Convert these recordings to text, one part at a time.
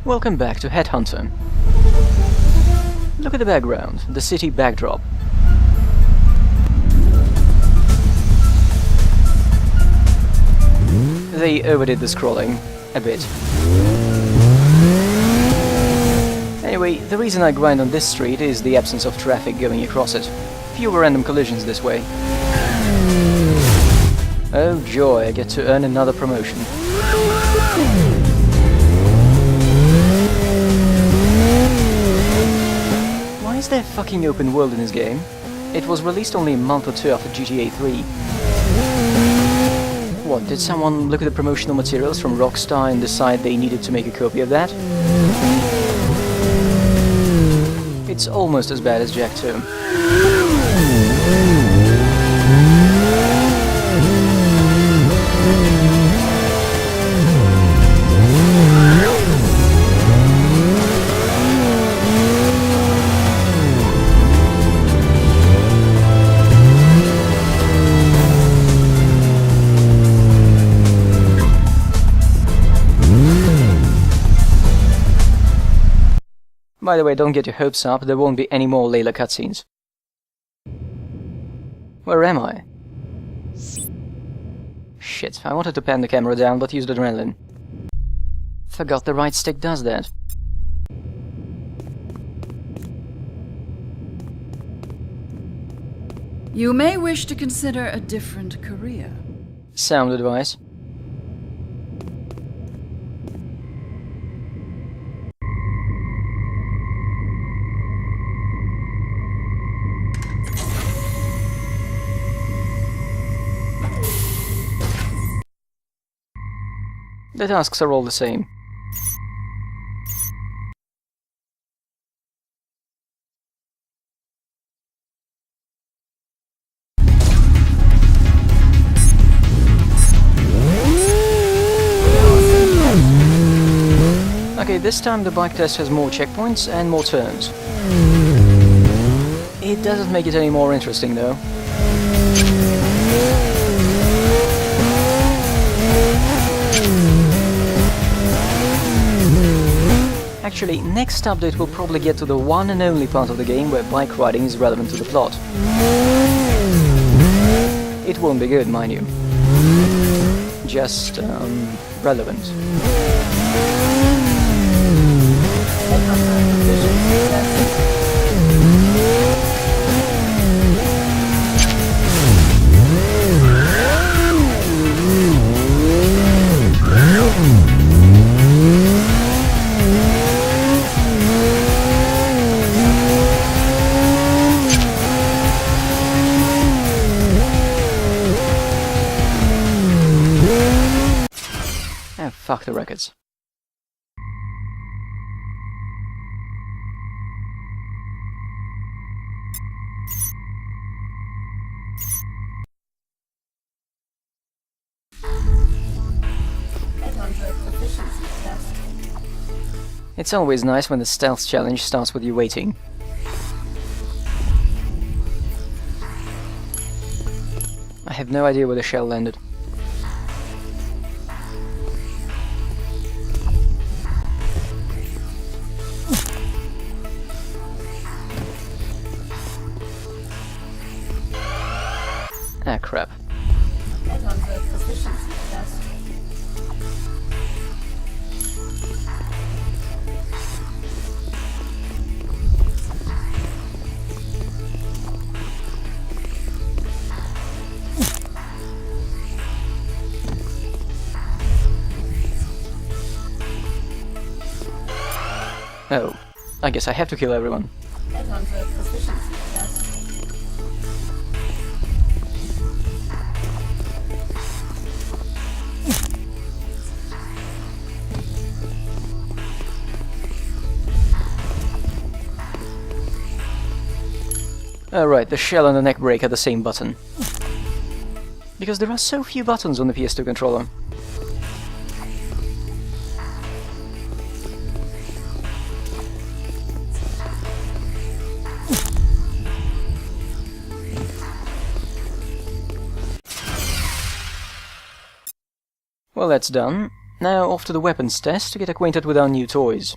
Welcome back to Headhunter. Look at the background, the city backdrop. They overdid the scrolling a bit. Anyway, the reason I grind on this street is the absence of traffic going across it. Fewer random collisions this way. Oh joy, I get to earn another promotion. Why is there fucking open world in this game? It was released only a month or two after GTA 3. What, did someone look at the promotional materials from Rockstar and decide they needed to make a copy of that? It's almost as bad as Jack 2. By the way, don't get your hopes up, there won't be any more Layla cutscenes. Where am I? Shit, I wanted to pan the camera down, but used adrenaline. Forgot the right stick does that. You may wish to consider a different career. Sound advice. The tasks are all the same. Okay, this time the bike test has more checkpoints and more turns. It doesn't make it any more interesting though. Actually, next update will probably get to the one and only part of the game where bike riding is relevant to the plot. It won't be good, mind you. Just, relevant. Fuck the records. It's always nice when the stealth challenge starts with you waiting. I have no idea where the shell landed. Ah, crap. Oh, I guess I have to kill everyone. Right, the shell and the neck brake are the same button. Because there are so few buttons on the PS2 controller. Well, that's done. Now off to the weapons test to get acquainted with our new toys.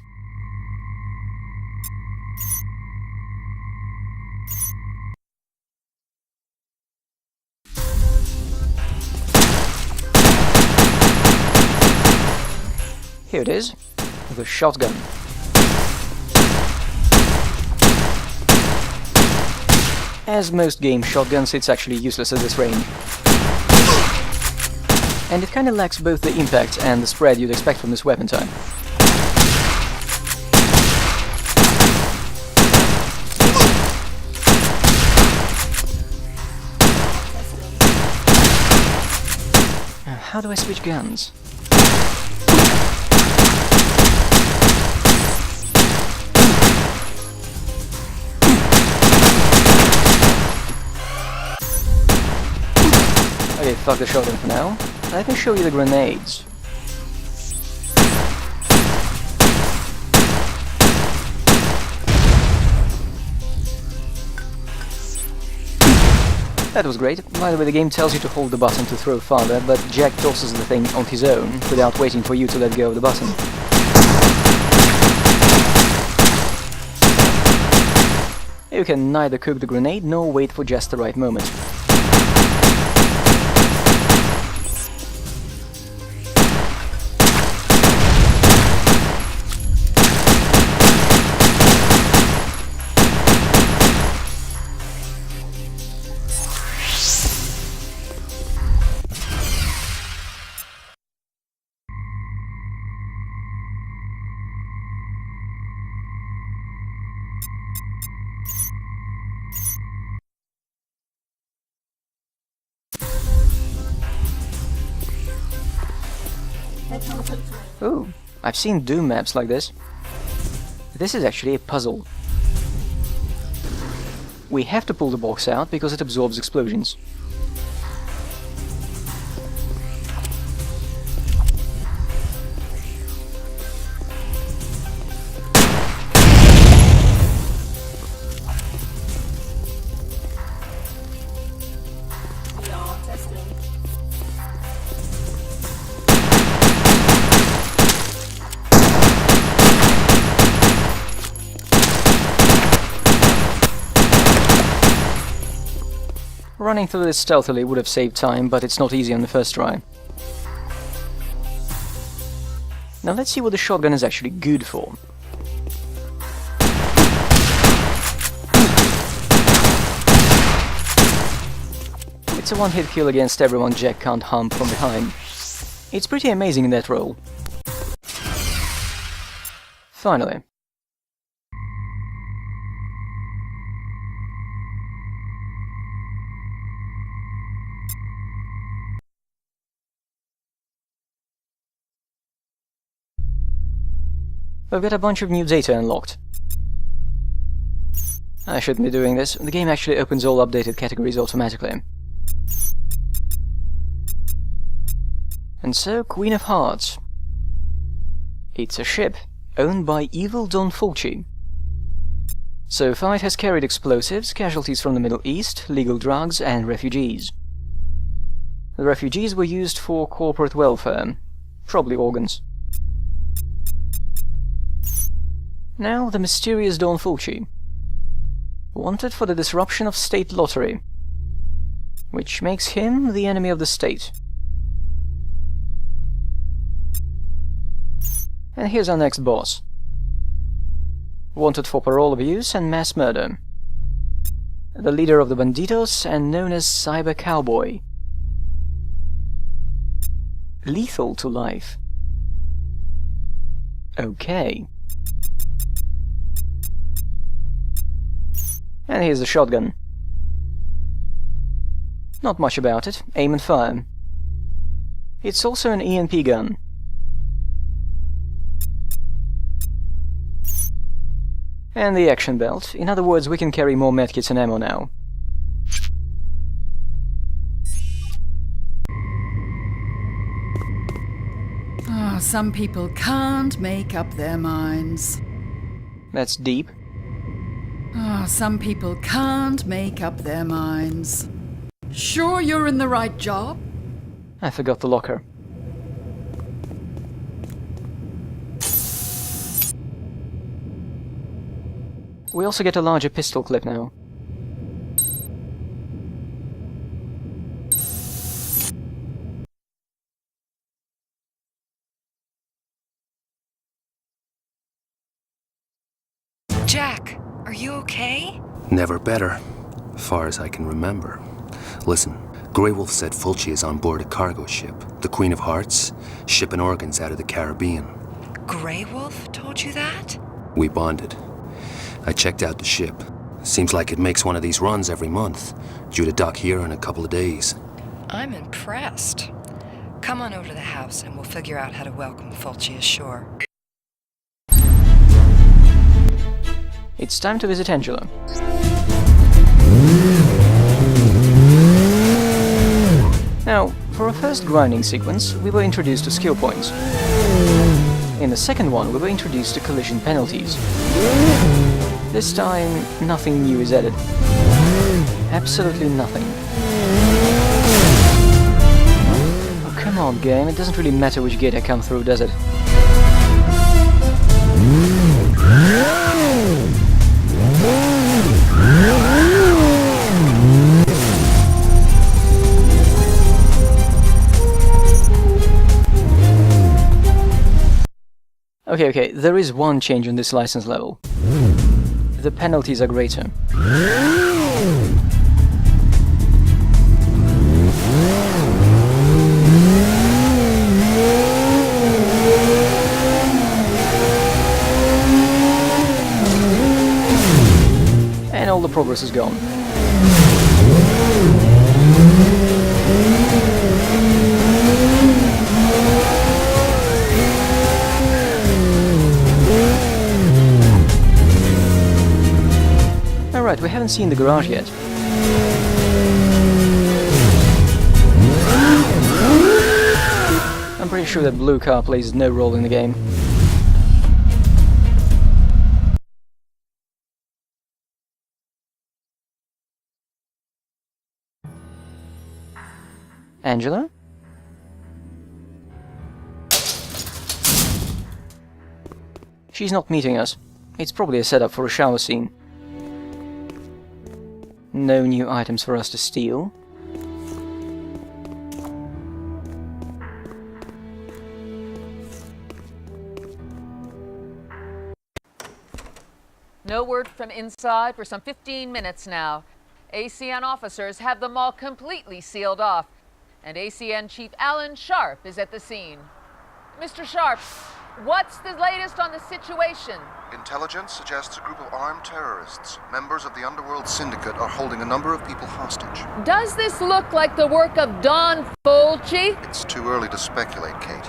Here it is, the shotgun. As most game shotguns, it's actually useless at this range. And it kinda lacks both the impact and the spread you'd expect from this weapon type. How do I switch guns? Okay, fuck the shotgun for now. I can show you the grenades. That was great. By the way, the game tells you to hold the button to throw farther, but Jack tosses the thing on his own without waiting for you to let go of the button. You can neither cook the grenade nor wait for just the right moment. Oh, I've seen Doom maps like this. This is actually a puzzle. We have to pull the box out because it absorbs explosions. Running through this stealthily would have saved time, but it's not easy on the first try. Now let's see what the shotgun is actually good for. It's a one-hit kill against everyone Jack can't hump from behind. It's pretty amazing in that role. Finally. I've got a bunch of new data unlocked. I shouldn't be doing this. The game actually opens all updated categories automatically. And so, Queen of Hearts. It's a ship owned by evil Don Fulci. So far it has carried explosives, casualties from the Middle East, legal drugs and refugees. The refugees were used for corporate welfare, probably organs. Now, the mysterious Don Fulci. Wanted for the disruption of state lottery, which makes him the enemy of the state. And here's our next boss. Wanted for parole abuse and mass murder. The leader of the Banditos and known as Cyber Cowboy. Lethal to life. Okay. And here's the shotgun. Not much about it, aim and fire. It's also an EMP gun. And the action belt. In other words, we can carry more medkits and ammo now. Ah, some people can't make up their minds. That's deep. Ah, some people can't make up their minds. Sure you're in the right job? I forgot the locker. We also get a larger pistol clip now. Jack, are you okay? Never better, far as I can remember. Listen, Grey Wolf said Fulci is on board a cargo ship, the Queen of Hearts, shipping organs out of the Caribbean. Grey Wolf told you that? We bonded. I checked out the ship. Seems like it makes one of these runs every month, due to dock here in a couple of days. I'm impressed. Come on over to the house and we'll figure out how to welcome Fulci ashore. It's time to visit Angela. Now, for our first grinding sequence, we were introduced to skill points. In the second one, we were introduced to collision penalties. This time, nothing new is added. Absolutely nothing. Oh, come on, game, it doesn't really matter which gate I come through, does it? Okay, there is one change on this license level. The penalties are greater. And all the progress is gone. Alright, we haven't seen the garage yet. I'm pretty sure that blue car plays no role in the game. Angela? She's not meeting us. It's probably a setup for a shower scene. No new items for us to steal. No word from inside for some 15 minutes now. ACN officers have the mall completely sealed off, and ACN Chief Alan Sharp is at the scene. Mr. Sharp, what's the latest on the situation? Intelligence suggests a group of armed terrorists, members of the underworld syndicate, are holding a number of people hostage. Does this look like the work of Don Fulci? It's too early to speculate, Kate.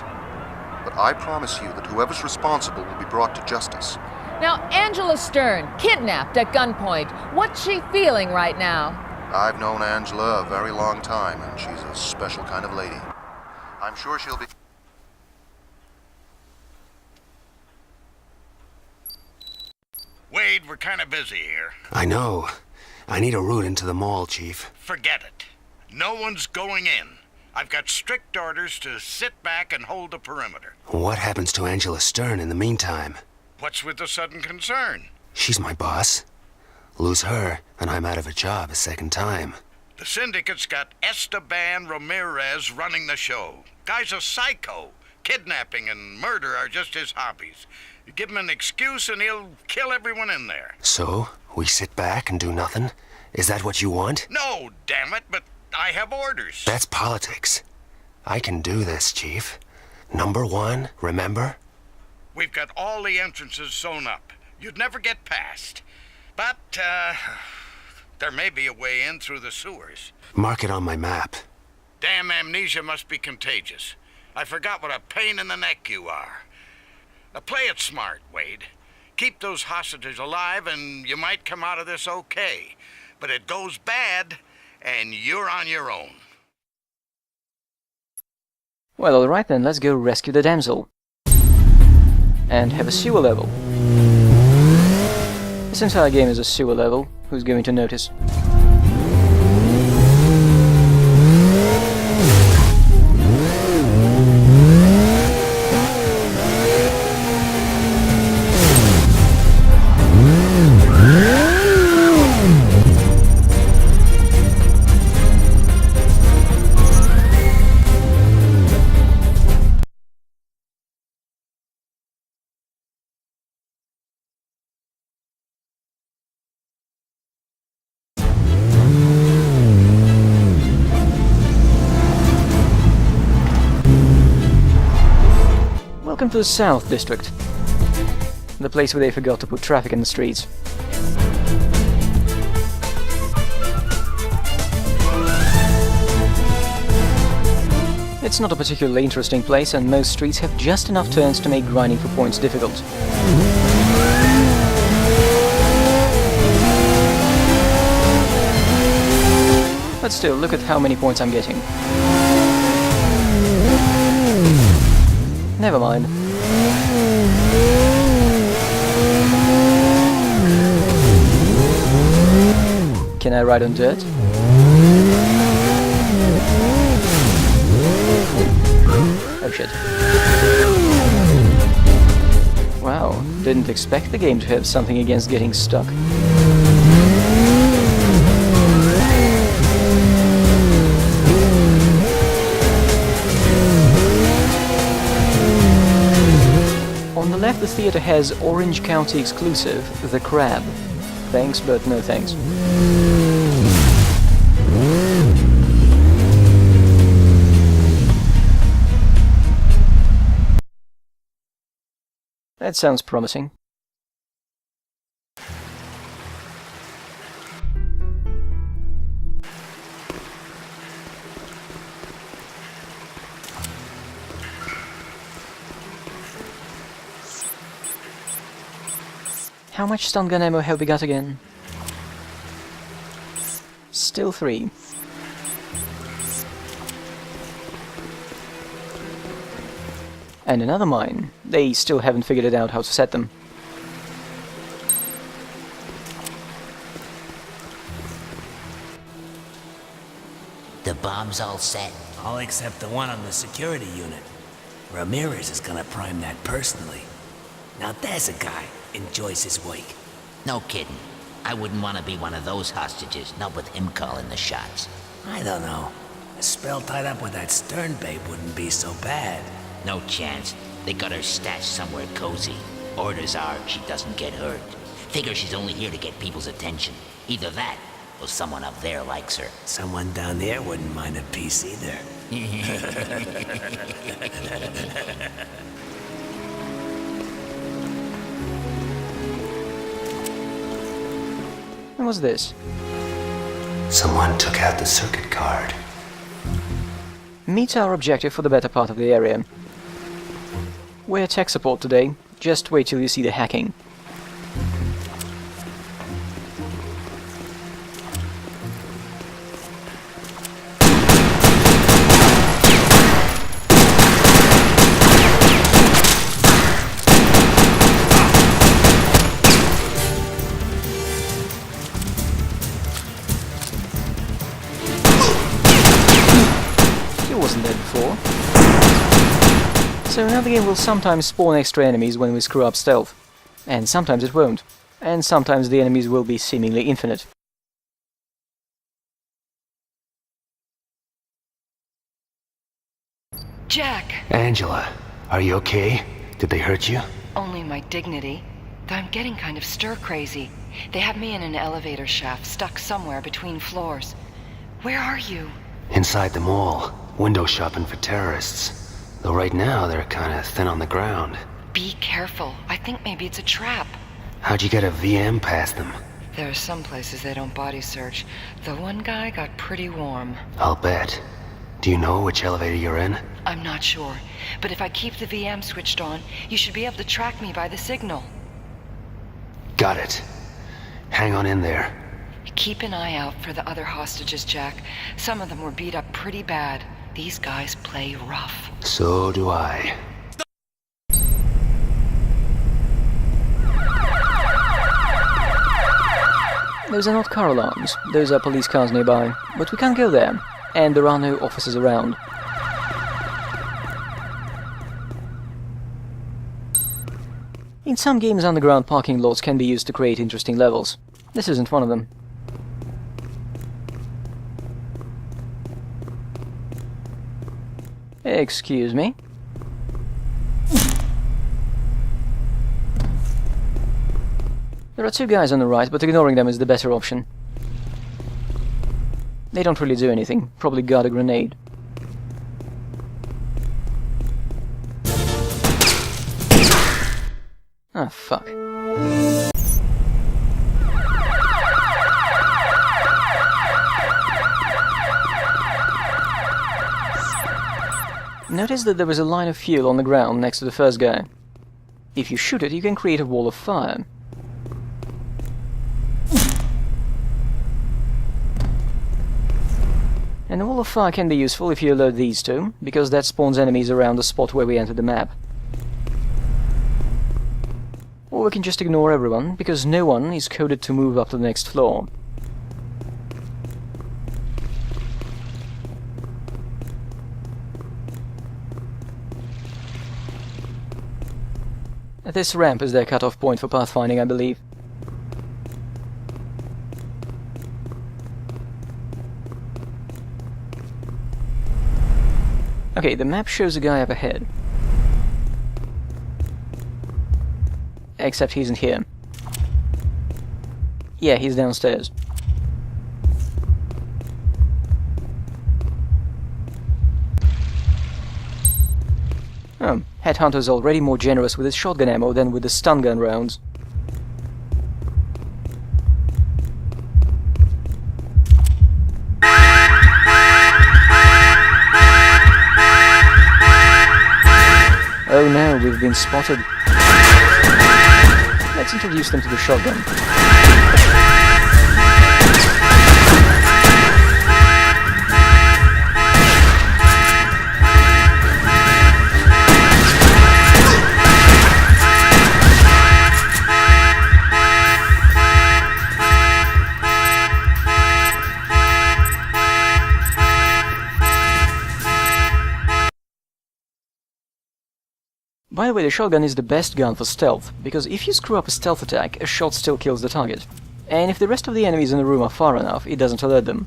But I promise you that whoever's responsible will be brought to justice. Now, Angela Stern, kidnapped at gunpoint. What's she feeling right now? I've known Angela a very long time, and she's a special kind of lady. I'm sure she'll be... Wade, we're kind of busy here. I know. I need a route into the mall, Chief. Forget it. No one's going in. I've got strict orders to sit back and hold the perimeter. What happens to Angela Stern in the meantime? What's with the sudden concern? She's my boss. Lose her, and I'm out of a job a second time. The syndicate's got Esteban Ramirez running the show. Guy's a psycho. Kidnapping and murder are just his hobbies. You give him an excuse and he'll kill everyone in there. So, we sit back and do nothing? Is that what you want? No, damn it, but I have orders. That's politics. I can do this, Chief. Number one, remember? We've got all the entrances sewn up. You'd never get past. But, there may be a way in through the sewers. Mark it on my map. Damn amnesia must be contagious. I forgot what a pain in the neck you are. Now play it smart, Wade. Keep those hostages alive and you might come out of this okay. But it goes bad and you're on your own. Well, alright then, let's go rescue the damsel. And have a sewer level. This entire game is a sewer level. Who's going to notice? Welcome to the South District, the place where they forgot to put traffic in the streets. It's not a particularly interesting place, and most streets have just enough turns to make grinding for points difficult. But still, look at how many points I'm getting. Never mind. Can I ride on dirt? Oh shit. Wow, didn't expect the game to have something against getting stuck. On the left, the theater has Orange County exclusive, The Crab. Thanks, but no thanks. That sounds promising. How much stun gun ammo have we got again? Still 3. And another mine. They still haven't figured out how to set them. The bomb's all set. All except the one on the security unit. Ramirez is gonna prime that personally. Now there's a guy enjoys his wake. No kidding. I wouldn't want to be one of those hostages, not with him calling the shots. I don't know. A spell tied up with that Stern babe wouldn't be so bad. No chance. They got her stashed somewhere cozy. Orders are she doesn't get hurt. Figure she's only here to get people's attention. Either that, or someone up there likes her. Someone down there wouldn't mind a piece either. What was this? Someone took out the circuit card. Meet our objective for the better part of the area. We're tech support today. Just wait till you see the hacking. Wasn't there before. So now the game will sometimes spawn extra enemies when we screw up stealth, and sometimes it won't, and sometimes the enemies will be seemingly infinite. Jack! Angela, are you okay? Did they hurt you? Only my dignity. Though I'm getting kind of stir-crazy. They have me in an elevator shaft, stuck somewhere between floors. Where are you? Inside the mall. Window shopping for terrorists. Though right now they're kinda thin on the ground. Be careful. I think maybe it's a trap. How'd you get a VM past them? There are some places they don't body search. The one guy got pretty warm. I'll bet. Do you know which elevator you're in? I'm not sure, but if I keep the VM switched on, you should be able to track me by the signal. Got it. Hang on in there. Keep an eye out for the other hostages, Jack. Some of them were beat up pretty bad. These guys play rough. So do I. Those are not car alarms. Those are police cars nearby. But we can't go there. And there are no officers around. In some games, underground parking lots can be used to create interesting levels. This isn't one of them. Excuse me? There are 2 guys on the right, but ignoring them is the better option. They don't really do anything, probably guard a grenade. Ah, fuck. Notice that there is a line of fuel on the ground next to the first guy. If you shoot it, you can create a wall of fire. And a wall of fire can be useful if you alert these two, because that spawns enemies around the spot where we entered the map. Or we can just ignore everyone, because no one is coded to move up to the next floor. This ramp is their cutoff point for pathfinding, I believe. Okay, the map shows a guy up ahead. Except he isn't here. Yeah, he's downstairs. Oh, Headhunter's already more generous with his shotgun ammo than with the stun gun rounds. Oh no, we've been spotted. Let's introduce them to the shotgun. By the way, the shotgun is the best gun for stealth, because if you screw up a stealth attack, a shot still kills the target. And if the rest of the enemies in the room are far enough, it doesn't alert them.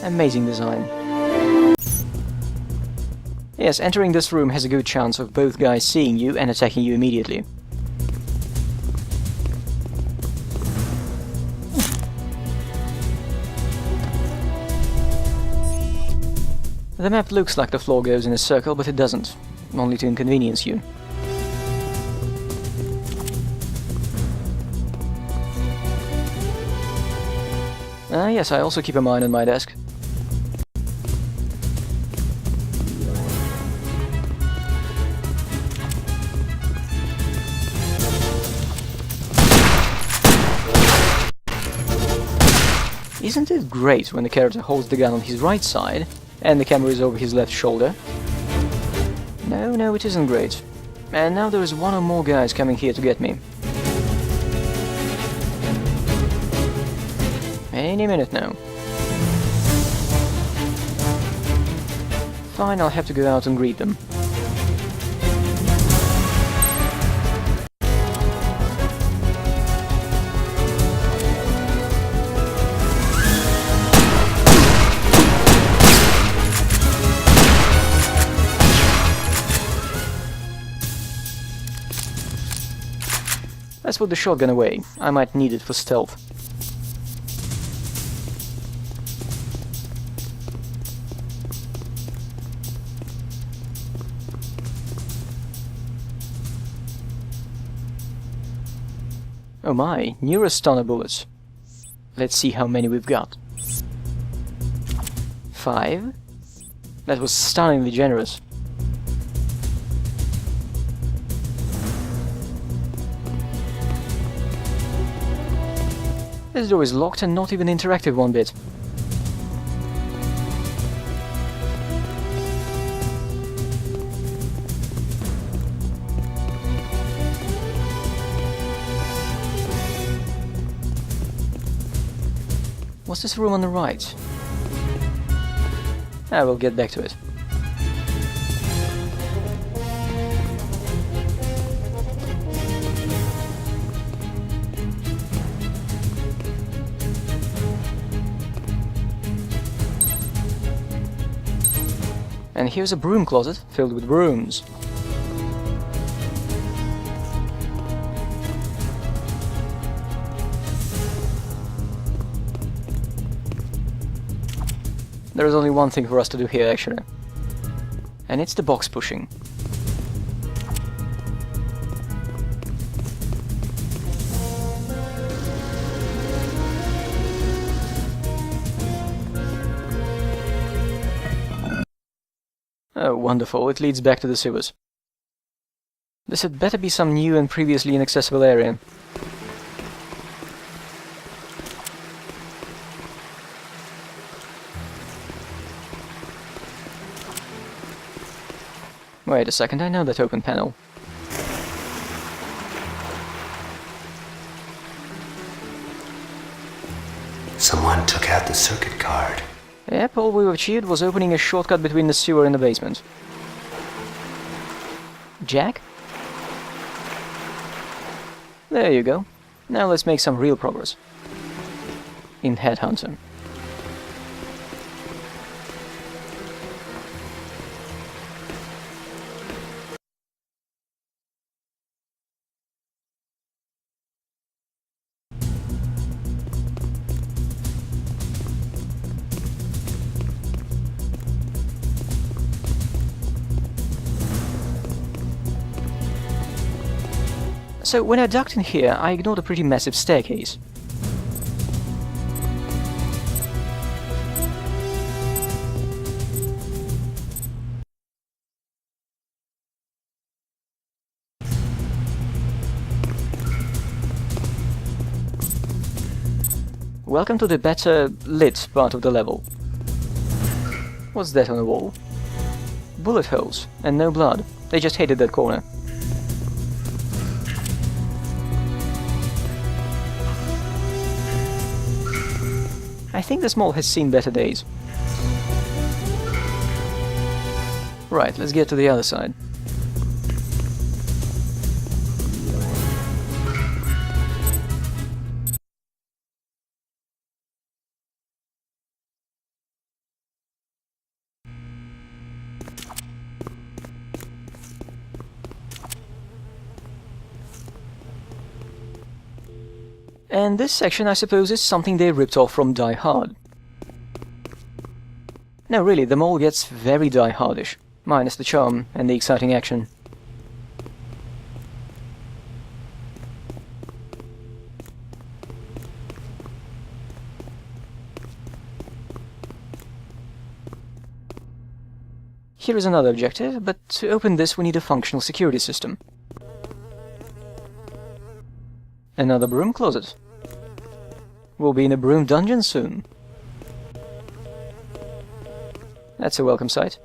Amazing design. Yes, entering this room has a good chance of both guys seeing you and attacking you immediately. The map looks like the floor goes in a circle, but it doesn't, only to inconvenience you. Yes, I also keep a mine on my desk. Isn't it great when the character holds the gun on his right side and the camera is over his left shoulder? No, it isn't great. And now there is one or more guys coming here to get me. Any minute now. Fine, I'll have to go out and greet them. Let's put the shotgun away. I might need it for stealth. Oh my, neurostunner bullets. Let's see how many we've got. 5. That was stunningly generous. This door is locked and not even interactive one bit. What's this room on the right? I will get back to it. And here's a broom closet filled with brooms. There is only one thing for us to do here, actually. And it's the box pushing. Oh, wonderful. It leads back to the sewers. This had better be some new and previously inaccessible area. Wait a second, I know that open panel. Someone took out the circuit card. Yep, all we've achieved was opening a shortcut between the sewer and the basement. Jack? There you go. Now let's make some real progress. In Headhunter. So when I ducked in here, I ignored a pretty massive staircase. Welcome to the better lit part of the level. What's that on the wall? Bullet holes, and no blood. They just hated that corner. I think this mall has seen better days. Right, let's get to the other side. And this section, I suppose, is something they ripped off from Die Hard. No, really, the mall gets very Die Hardish, minus the charm and the exciting action. Here is another objective, but to open this we need a functional security system. Another broom closet. We'll be in a broom dungeon soon. That's a welcome sight.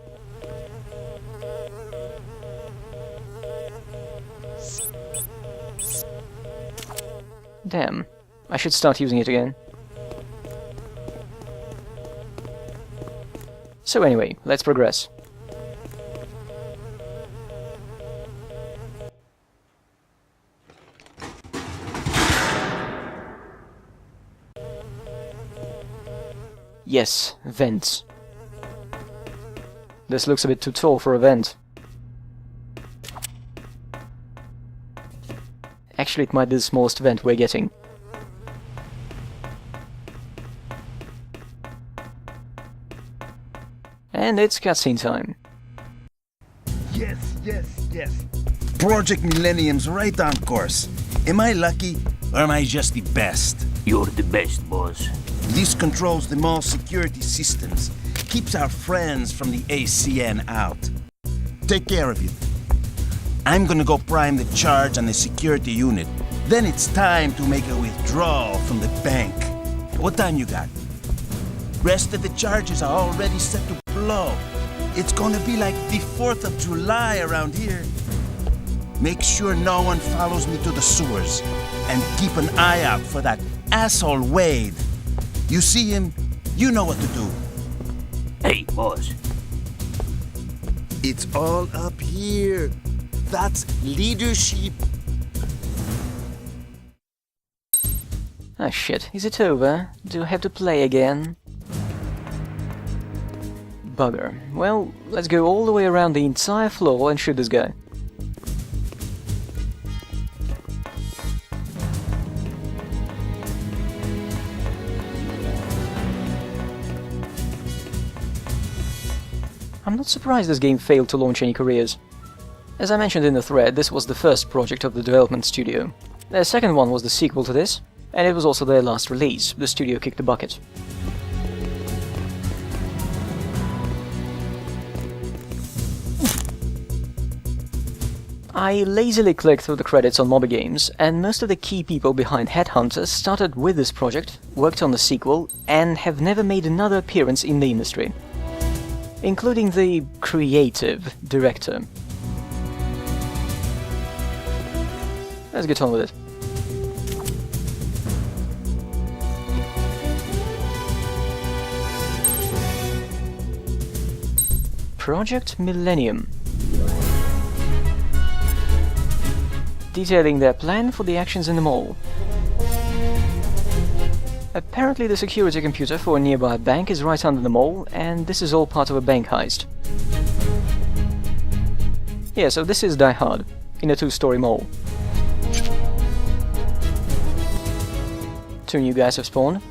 Damn, I should start using it again. So anyway, let's progress. Yes, vents. This looks a bit too tall for a vent. Actually, it might be the smallest vent we're getting. And it's cutscene time. Yes. Project Millennium's right on course. Am I lucky, or am I just the best? You're the best, boss. This controls the mall security systems, keeps our friends from the ACN out. Take care of it. I'm gonna go prime the charge on the security unit. Then it's time to make a withdrawal from the bank. What time you got? Rest of the charges are already set to blow. It's gonna be like the 4th of July around here. Make sure no one follows me to the sewers. And keep an eye out for that asshole Wade. You see him, you know what to do. Hey, boss. It's all up here. That's leadership. Ah shit, is it over? Do I have to play again? Bugger. Well, let's go all the way around the entire floor and shoot this guy. I'm not surprised this game failed to launch any careers. As I mentioned in the thread, this was the first project of the development studio. Their second one was the sequel to this, and it was also their last release. The studio kicked the bucket. I lazily clicked through the credits on Mobby Games, and most of the key people behind Headhunter started with this project, worked on the sequel, and have never made another appearance in the industry. Including the creative director. Let's get on with it. Project Millennium. Detailing their plan for the actions in the mall. Apparently the security computer for a nearby bank is right under the mall, and this is all part of a bank heist. Yeah, so this is Die Hard, in a 2-story mall. 2 new guys have spawned.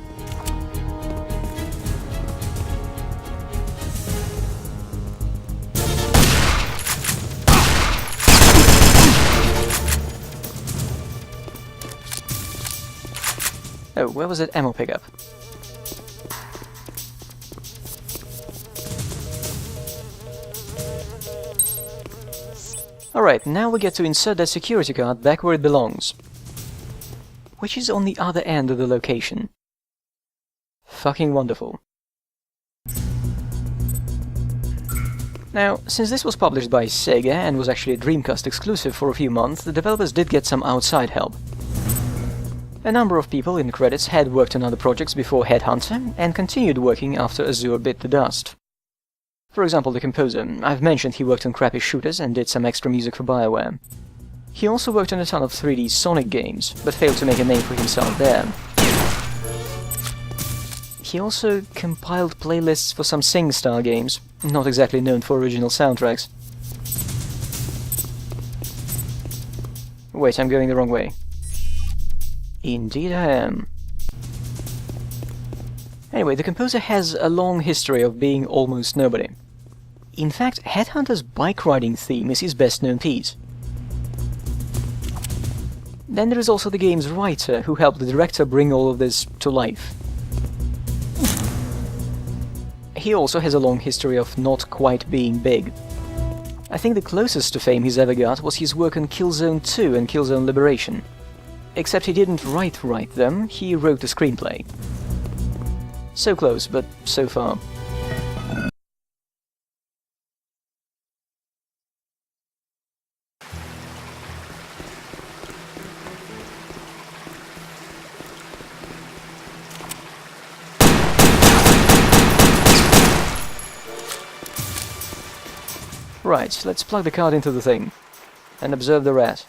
Oh, where was that ammo pickup? Alright, now we get to insert that security card back where it belongs. Which is on the other end of the location. Fucking wonderful. Now, since this was published by Sega and was actually a Dreamcast exclusive for a few months, the developers did get some outside help. A number of people in credits had worked on other projects before Headhunter, and continued working after Azure bit the dust. For example, the composer. I've mentioned he worked on crappy shooters and did some extra music for BioWare. He also worked on a ton of 3D Sonic games, but failed to make a name for himself there. He also compiled playlists for some SingStar games, not exactly known for original soundtracks. Wait, I'm going the wrong way. Indeed I am. Anyway, the composer has a long history of being almost nobody. In fact, Headhunter's bike riding theme is his best known piece. Then there is also the game's writer, who helped the director bring all of this to life. He also has a long history of not quite being big. I think the closest to fame he's ever got was his work on Killzone 2 and Killzone Liberation. Except he didn't write them, he wrote the screenplay. So close, but so far. Right, let's plug the card into the thing, and observe the rat.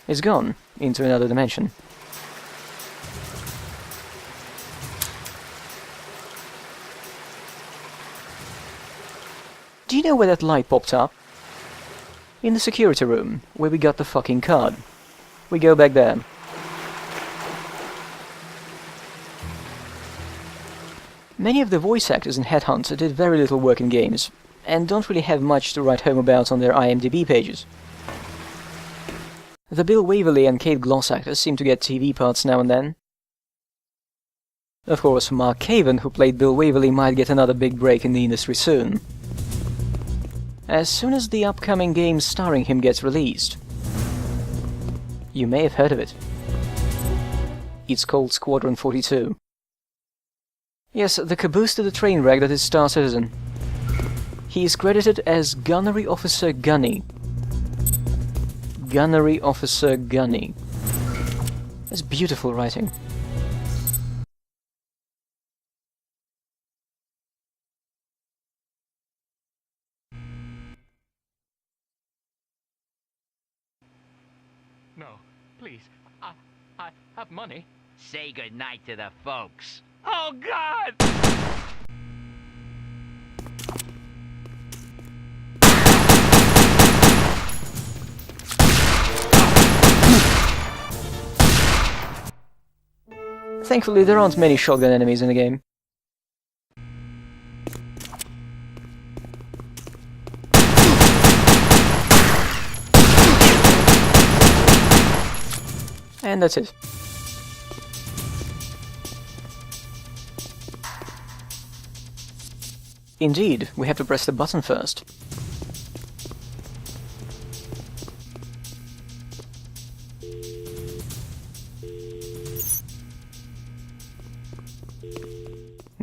It's gone into another dimension. Do you know where that light popped up? In the security room, where we got the fucking card. We go back there. Many of the voice actors in Headhunter did very little work in games, and don't really have much to write home about on their IMDb pages. The Bill Waverly and Kate Gloss actors seem to get TV parts now and then. Of course, Mark Caven, who played Bill Waverly, might get another big break in the industry soon. As soon as the upcoming game starring him gets released. You may have heard of it. It's called Squadron 42. Yes, the caboose to the train wreck that is Star Citizen. He is credited as Gunnery Officer Gunny. Gunnery Officer Gunny. That's beautiful writing. No, please. I have money. Say goodnight to the folks. Oh, God! Thankfully, there aren't many shotgun enemies in the game. And that's it. Indeed, we have to press the button first.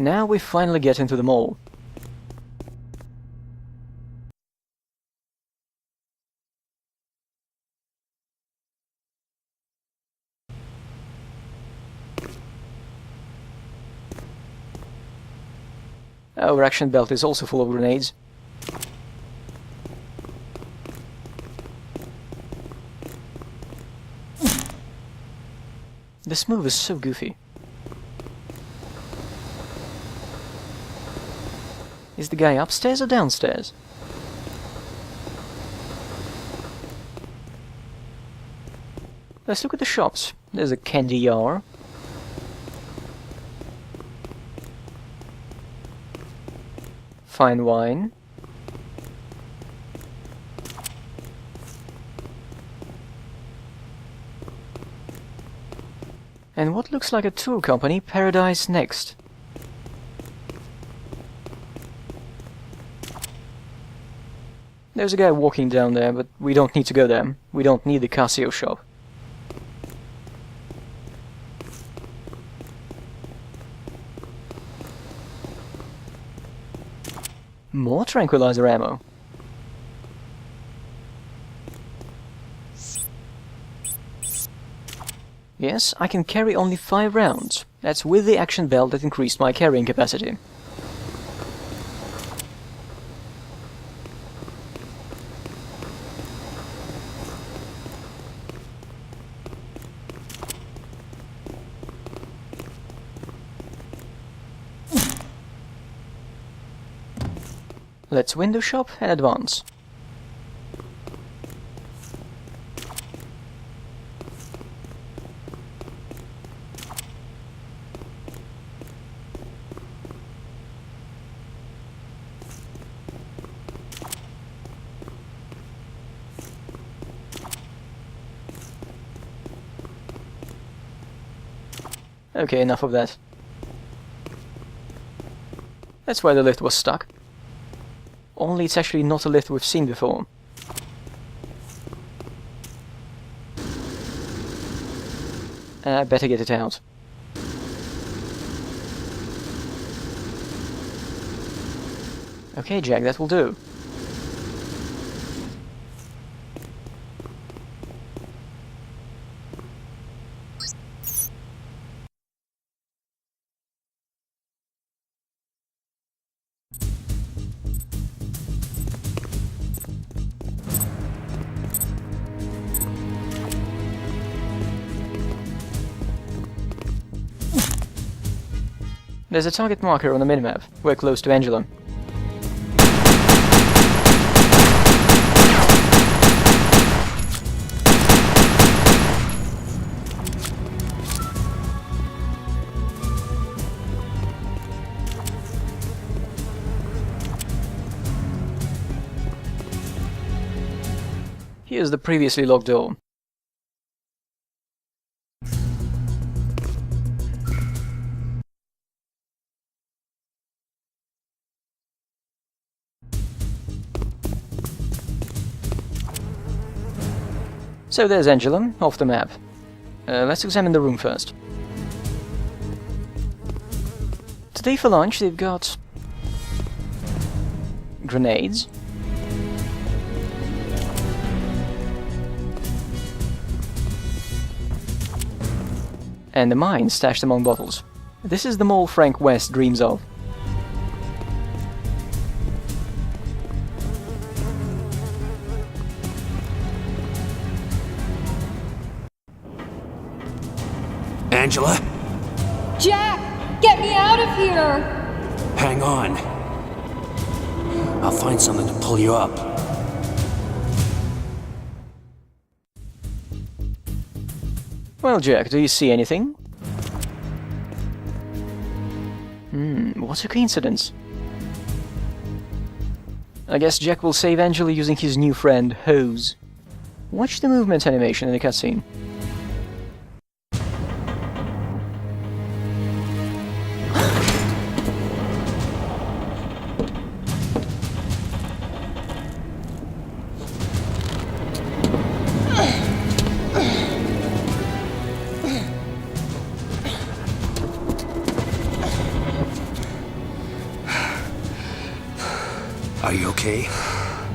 Now we finally get into the mall. Our action belt is also full of grenades. This move is so goofy. Is the guy upstairs or downstairs? Let's look at the shops. There's a candy jar. Fine wine. And what looks like a tour company, Paradise Next. There's a guy walking down there, but we don't need to go there. We don't need the Casio shop. More tranquilizer ammo. Yes, I can carry only 5 rounds. That's with the action belt that increased my carrying capacity. Let's window shop and advance. Okay, enough of that. That's why the lift was stuck. Only it's actually not a lift we've seen before. Better get it out. Okay, Jack, that will do. There's a target marker on the minimap. We're close to Angela. Here's the previously locked door. So there's Angela, off the map. Let's examine the room first. Today for lunch they've got grenades, and a mine stashed among bottles. This is the mall Frank West dreams of. Angela? Jack! Get me out of here! Hang on. I'll find something to pull you up. Well, Jack, do you see anything? What a coincidence. I guess Jack will save Angela using his new friend, Hose. Watch the movement animation in the cutscene. Are you okay?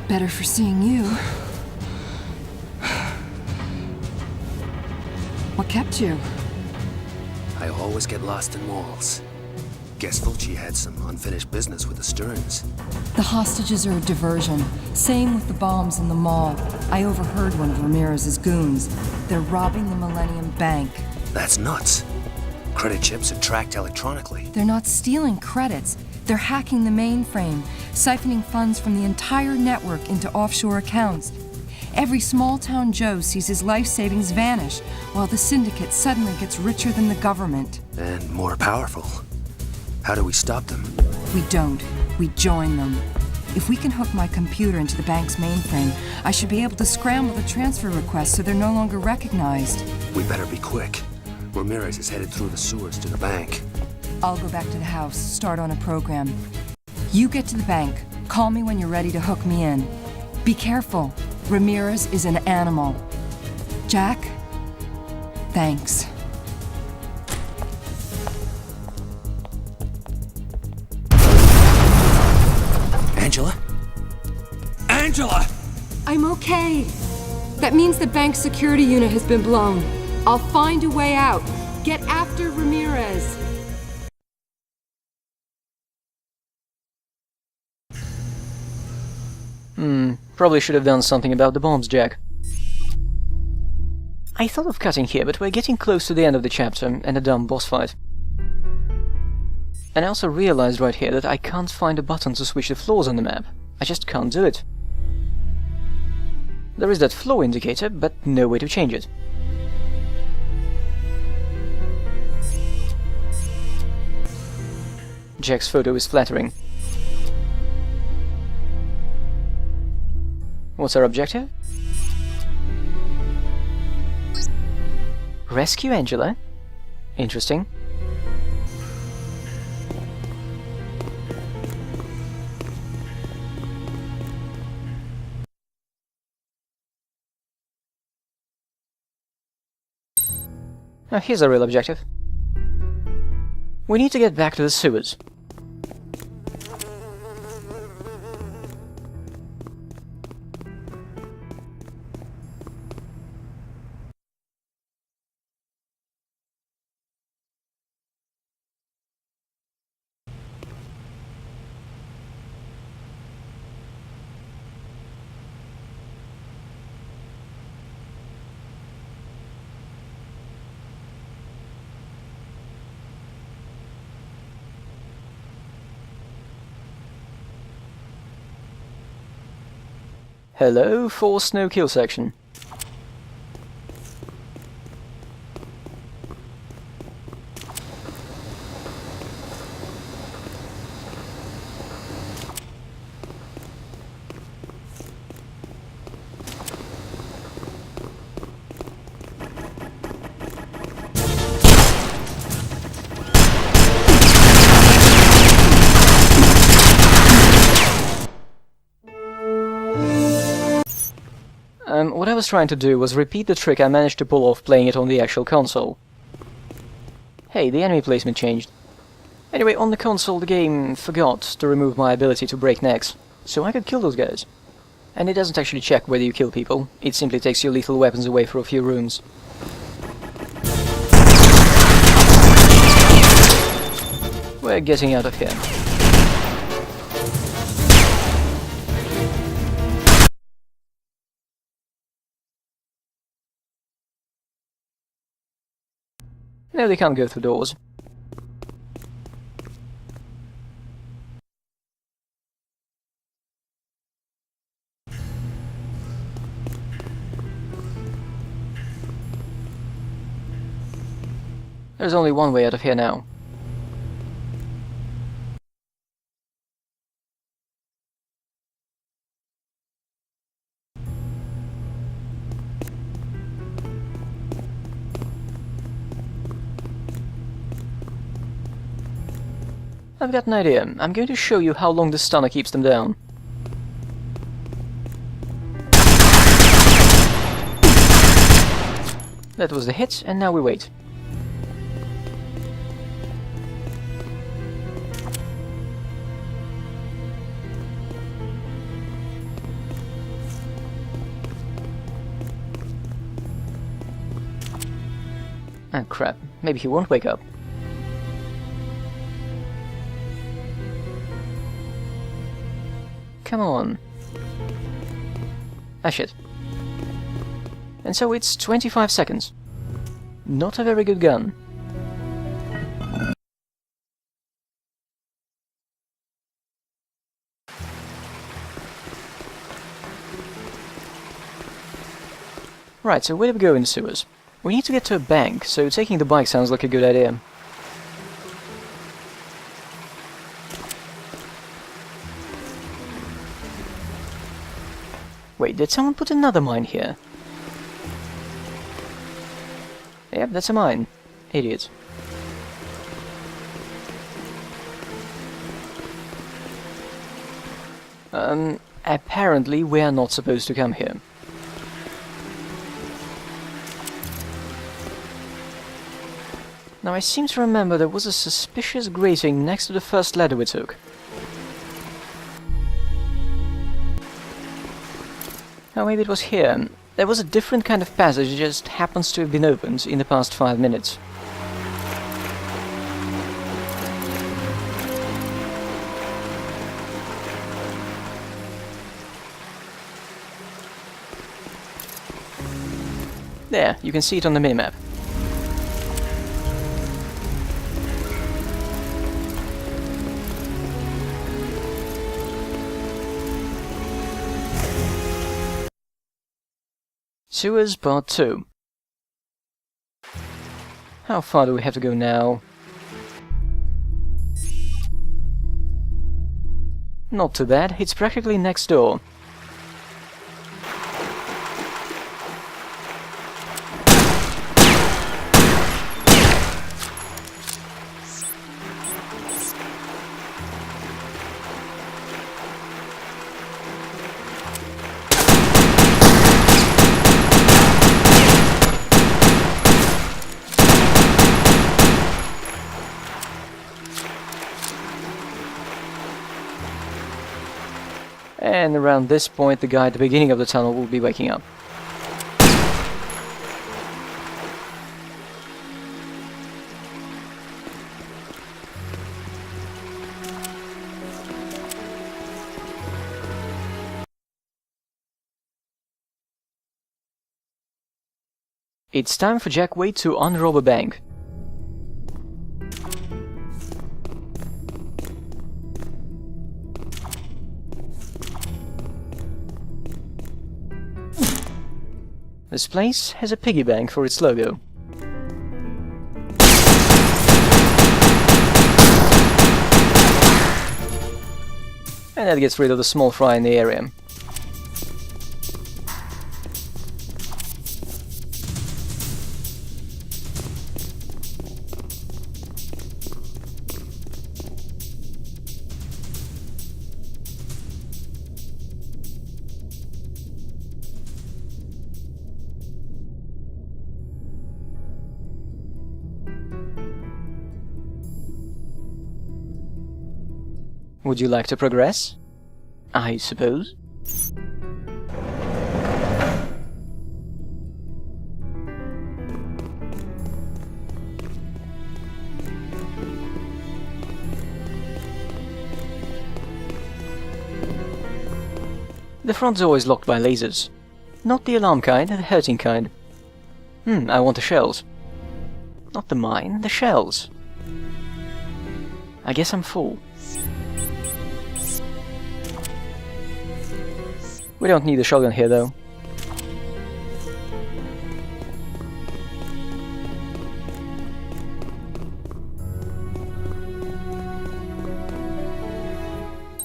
Better for seeing you. What kept you? I always get lost in malls. Guess Fulci had some unfinished business with the Stearns. The hostages are a diversion. Same with the bombs in the mall. I overheard one of Ramirez's goons. They're robbing the Millennium Bank. That's nuts. Credit chips are tracked electronically. They're not stealing credits. They're hacking the mainframe, siphoning funds from the entire network into offshore accounts. Every small-town Joe sees his life savings vanish, while the syndicate suddenly gets richer than the government. And more powerful. How do we stop them? We don't. We join them. If we can hook my computer into the bank's mainframe, I should be able to scramble the transfer requests so they're no longer recognized. We better be quick. Ramirez is headed through the sewers to the bank. I'll go back to the house, start on a program. You get to the bank. Call me when you're ready to hook me in. Be careful. Ramirez is an animal. Jack? Thanks. Angela? Angela! I'm okay. That means the bank's security unit has been blown. I'll find a way out. Get after Ramirez. Probably should have done something about the bombs, Jack. I thought of cutting here, but we're getting close to the end of the chapter and a dumb boss fight. And I also realized right here that I can't find a button to switch the floors on the map. I just can't do it. There is that floor indicator, but no way to change it. Jack's photo is flattering. What's our objective? Rescue Angela? Interesting. Now here's our real objective. We need to get back to the sewers. Hello, forced no-kill section. What I was trying to do was repeat the trick I managed to pull off playing it on the actual console. Hey, the enemy placement changed. Anyway, on the console the game forgot to remove my ability to break necks, so I could kill those guys. And it doesn't actually check whether you kill people, it simply takes your lethal weapons away for a few rooms. We're getting out of here. No, they can't go through doors. There's only one way out of here now. I've got an idea. I'm going to show you how long the stunner keeps them down. That was the hit, and now we wait. Ah, crap. Maybe he won't wake up. Come on. Ah, shit. And so it's 25 seconds. Not a very good gun. Right, so where do we go in the sewers? We need to get to a bank, so taking the bike sounds like a good idea. Wait, did someone put another mine here? Yep, that's a mine. Idiot. Apparently we are not supposed to come here. Now I seem to remember there was a suspicious grating next to the first ladder we took. Oh, maybe it was here. There was a different kind of passage that just happens to have been opened in the past 5 minutes. There, you can see it on the minimap. Sewers Part 2. How far do we have to go now? Not too bad, it's practically next door. And around this point, the guy at the beginning of the tunnel will be waking up. It's time for Jack Wade to unrob a bank. This place has a piggy bank for its logo. And that gets rid of the small fry in the area. Would you like to progress? I suppose. The front door is locked by lasers. Not the alarm kind, the hurting kind. I want the shells. Not the mine, the shells. I guess I'm full. We don't need a shotgun here, though.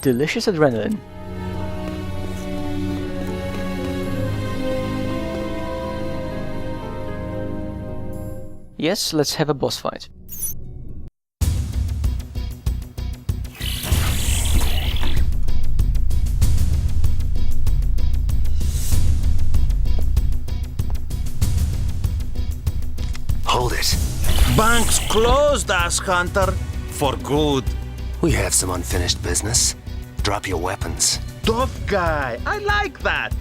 Delicious adrenaline. Yes, let's have a boss fight. it. Bank's closed, Ass Hunter. For good. We have some unfinished business. Drop your weapons. Tough guy. I like that.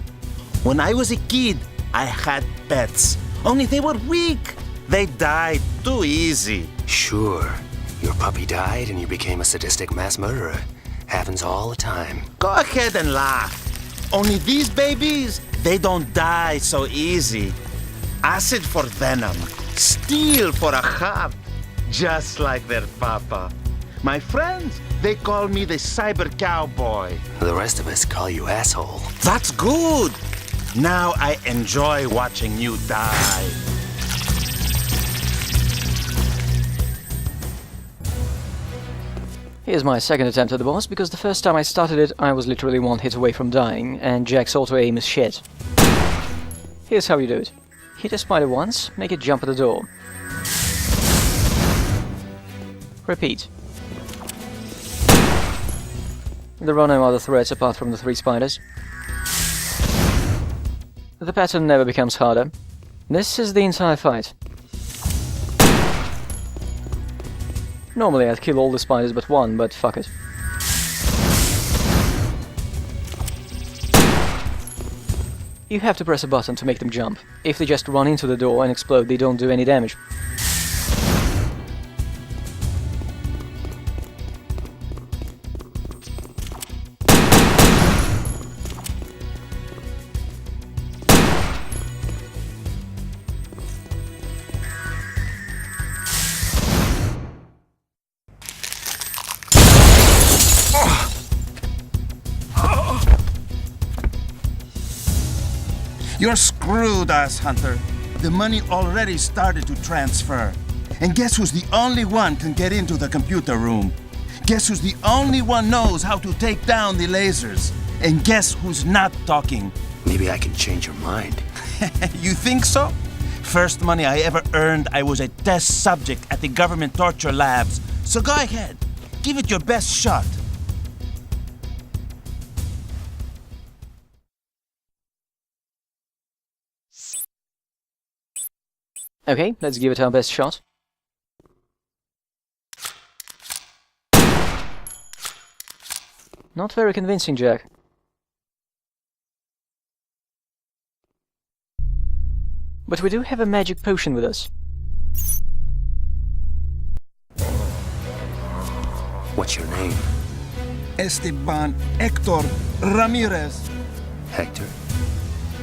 When I was a kid, I had pets. Only they were weak. They died too easy. Sure. Your puppy died and you became a sadistic mass murderer. Happens all the time. Go ahead and laugh. Only these babies, they don't die so easy. Acid for venom. Steel for a hub. Just like their papa. My friends, they call me the cyber cowboy. The rest of us call you asshole. That's good. Now I enjoy watching you die. Here's my second attempt at the boss, because the first time I started it, I was literally one hit away from dying, and Jack's auto-aim is shit. Here's how you do it. Hit a spider once, make it jump at the door. Repeat. There are no other threats apart from the 3 spiders. The pattern never becomes harder. This is the entire fight. Normally I'd kill all the spiders but one, but fuck it. You have to press a button to make them jump. If they just run into the door and explode, they don't do any damage. You're screwed, Ass Hunter. The money already started to transfer. And guess who's the only one can get into the computer room? Guess who's the only one knows how to take down the lasers? And guess who's not talking? Maybe I can change your mind. You think so? First money I ever earned, I was a test subject at the government torture labs. So go ahead, give it your best shot. Okay, let's give it our best shot. Not very convincing, Jack. But we do have a magic potion with us. What's your name? Esteban Hector Ramirez. Hector?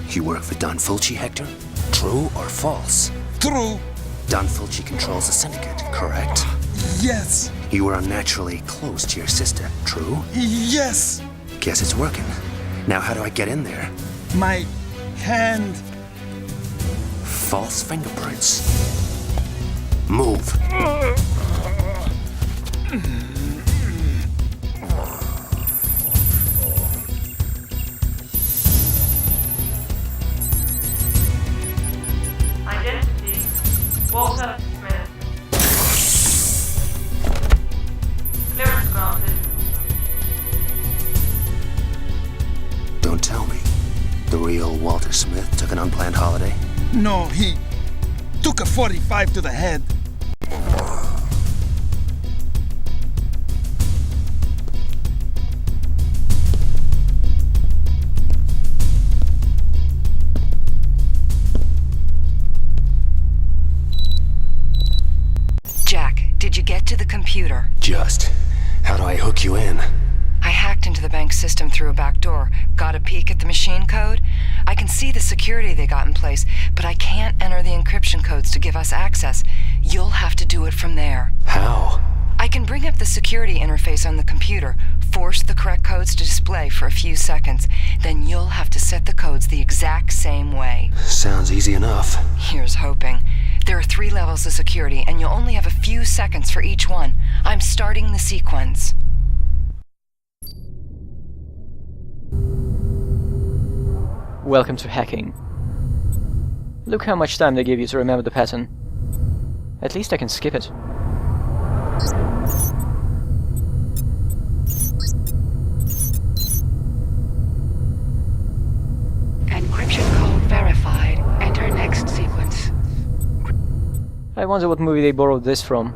You work for Don Fulci, Hector? True or false? True. Don Fulci controls the syndicate, correct? Yes. You were unnaturally close to your sister, true? Yes. Guess it's working. Now how do I get in there? My hand. False fingerprints. Move. Identity, Walter Smith. Clearance granted. Don't tell me. The real Walter Smith took an unplanned holiday? No, he took a 45 to the head. Jack, did you get to the computer? Just. How do I hook you in? I hacked into the bank system through a back door, got a peek at the machine code. I can see the security they got in place, but I can't enter the encryption codes to give us access. You'll have to do it from there. How? I can bring up the security interface on the computer, force the correct codes to display for a few seconds. Then you'll have to set the codes the exact same way. Sounds easy enough. Here's hoping. There are 3 levels of security, and you'll only have a few seconds for each one. I'm starting the sequence. Welcome to hacking. Look how much time they give you to remember the pattern. At least I can skip it. Encryption code verified. Enter next sequence. I wonder what movie they borrowed this from.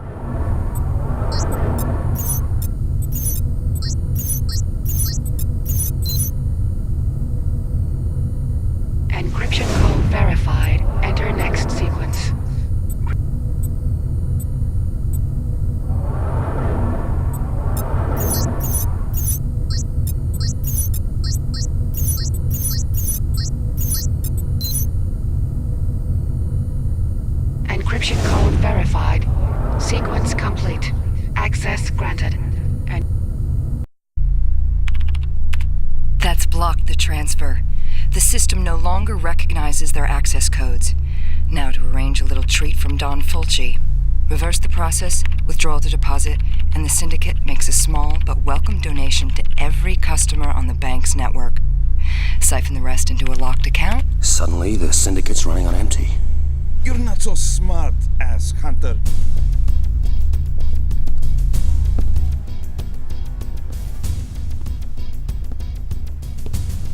Encryption code verified. Enter next sequence. Encryption code verified. Sequence complete. Access granted. That's blocked the transfer. The system no longer recognizes their access codes. Now to arrange a little treat from Don Fulci. Reverse the process, withdraw the deposit, and the syndicate makes a small but welcome donation to every customer on the bank's network. Siphon the rest into a locked account. Suddenly, the syndicate's running on empty. You're not so smart, ass Hunter.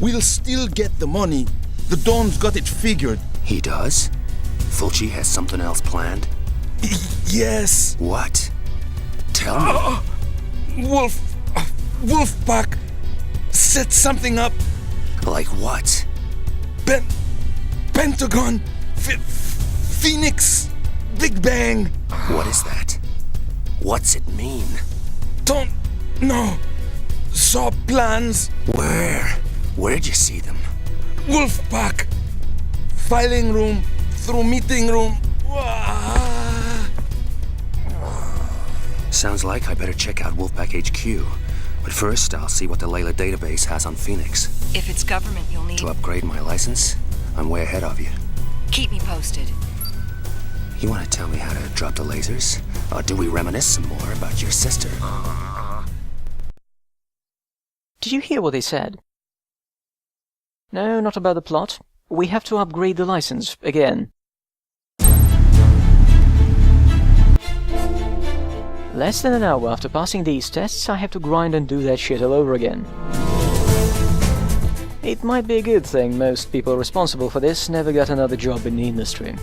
We'll still get the money. The Don's got it figured. He does? Fulci has something else planned? Yes. What? Tell me. Wolfpack set something up. Like what? Pentagon, Phoenix, Big Bang. What is that? What's it mean? Don't know. Saw plans. Where? Where'd you see them? Wolfpack. Filing room through meeting room. Sounds like I better check out Wolfpack HQ. But first, I'll see what the Layla database has on Phoenix. If it's government, you'll need... To upgrade my license, I'm way ahead of you. Keep me posted. You want to tell me how to drop the lasers? Or do we reminisce some more about your sister? Did you hear what they said? No, not about the plot. We have to upgrade the license again. Less than an hour after passing these tests, I have to grind and do that shit all over again. It might be a good thing most people responsible for this never got another job in the industry.